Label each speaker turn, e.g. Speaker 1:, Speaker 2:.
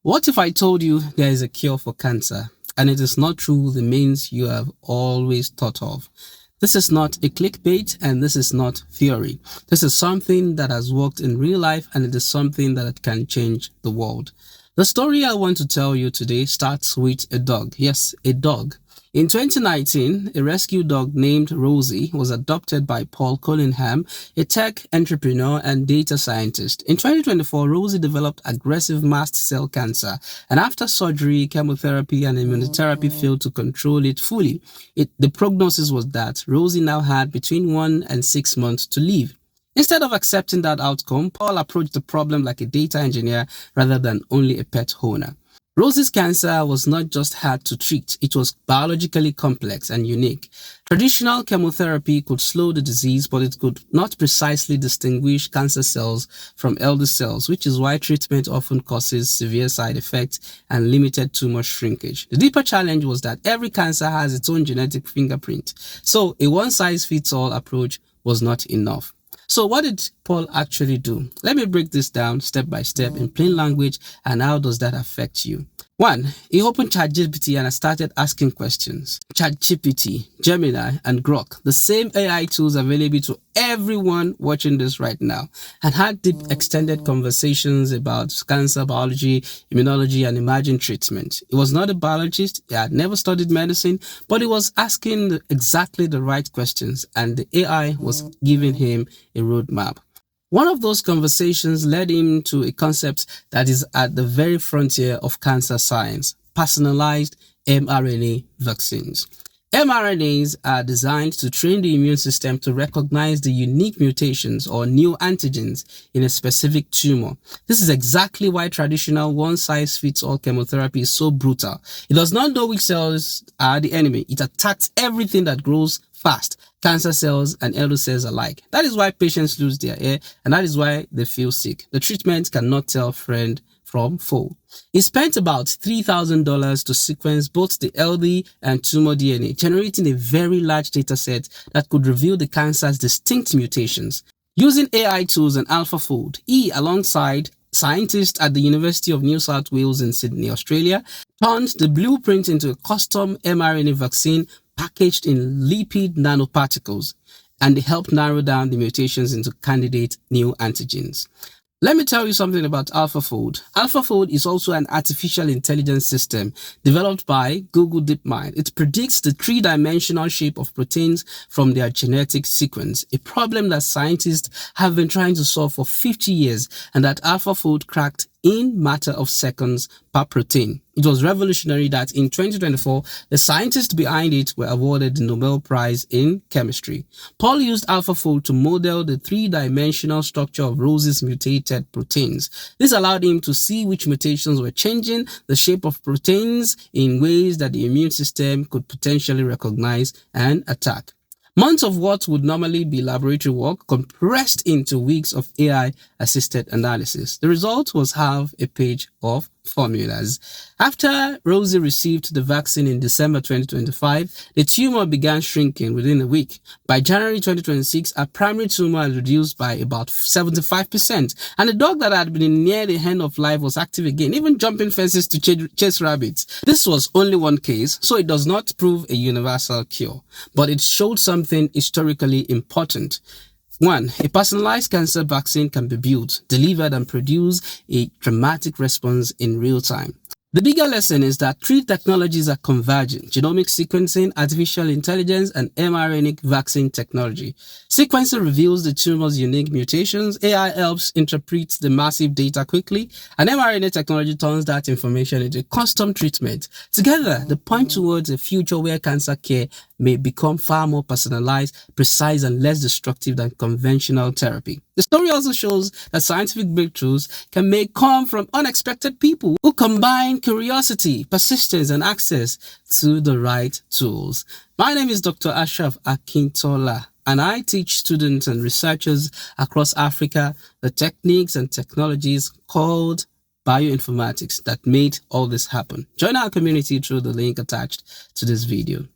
Speaker 1: What if I told you there is a cure for cancer and it is not through the means you have always thought of? This is not a clickbait and this is not theory. This is something that has worked in real life and it is something that can change the world. The story I want to tell you today starts with a dog. Yes, a dog. In 2019, a rescue dog named Rosie was adopted by Paul Conyngham, a tech entrepreneur and data scientist. In 2024, Rosie developed aggressive mast cell cancer, and after surgery, chemotherapy, and immunotherapy failed to control it fully. The prognosis was that Rosie now had between 1 and 6 months to live. Instead of accepting that outcome, Paul approached the problem like a data engineer rather than only a pet owner. Rosie's cancer was not just hard to treat, it was biologically complex and unique. Traditional chemotherapy could slow the disease, but it could not precisely distinguish cancer cells from healthy cells, which is why treatment often causes severe side effects and limited tumor shrinkage. The deeper challenge was that every cancer has its own genetic fingerprint, so a one-size-fits-all approach was not enough. So what did Paul actually do? Let me break this down step by step in plain language, and how does that affect you? 1. He opened ChatGPT and started asking questions. ChatGPT, Gemini, and Grok, the same AI tools available to everyone watching this right now, and had deep extended conversations about cancer biology, immunology, and emerging treatment. He was not a biologist, he had never studied medicine, but he was asking exactly the right questions, and the AI was giving him a roadmap. One of those conversations led him to a concept that is at the very frontier of cancer science: personalized mRNA vaccines. mRNAs are designed to train the immune system to recognize the unique mutations or new antigens in a specific tumor. This is exactly why traditional one-size-fits-all chemotherapy is so brutal. It does not know which cells are the enemy. It attacks everything that grows fast, cancer cells and healthy cells alike. That is why patients lose their hair, and that is why they feel sick. The treatment cannot tell friend from foe. He spent about $3,000 to sequence both the healthy and tumor DNA, generating a very large dataset that could reveal the cancer's distinct mutations. Using AI tools and AlphaFold, he, alongside scientists at the University of New South Wales in Sydney, Australia, turned the blueprint into a custom mRNA vaccine packaged in lipid nanoparticles, and they helped narrow down the mutations into candidate new antigens. Let me tell you something about AlphaFold. AlphaFold is also an artificial intelligence system developed by Google DeepMind. It predicts the three-dimensional shape of proteins from their genetic sequence, a problem that scientists have been trying to solve for 50 years, and that AlphaFold cracked in matter of seconds per protein. It was revolutionary that in 2024, the scientists behind it were awarded the Nobel Prize in Chemistry. Paul used AlphaFold to model the three-dimensional structure of Rosie's mutated proteins. This allowed him to see which mutations were changing the shape of proteins in ways that the immune system could potentially recognize and attack. Months of what would normally be laboratory work compressed into weeks of AI-assisted analysis. The result was half a page of formulas. After Rosie received the vaccine in December 2025, the tumor began shrinking within a week. By January 2026, her primary tumor had reduced by about 75%, and the dog that had been near the end of life was active again, even jumping fences to chase rabbits. This was only one case, so it does not prove a universal cure, but it showed something historically important. 1. A personalized cancer vaccine can be built, delivered, and produce a dramatic response in real time. The bigger lesson is that three technologies are converging: genomic sequencing, artificial intelligence, and mRNA vaccine technology. Sequencing reveals the tumor's unique mutations, AI helps interpret the massive data quickly, and mRNA technology turns that information into a custom treatment. Together, they point towards a future where cancer care may become far more personalized, precise, and less destructive than conventional therapy. The story also shows that scientific breakthroughs can come from unexpected people who combine curiosity, persistence, and access to the right tools. My name is Dr. Ashraf Akintola, and I teach students and researchers across Africa the techniques and technologies called bioinformatics that made all this happen. Join our community through the link attached to this video.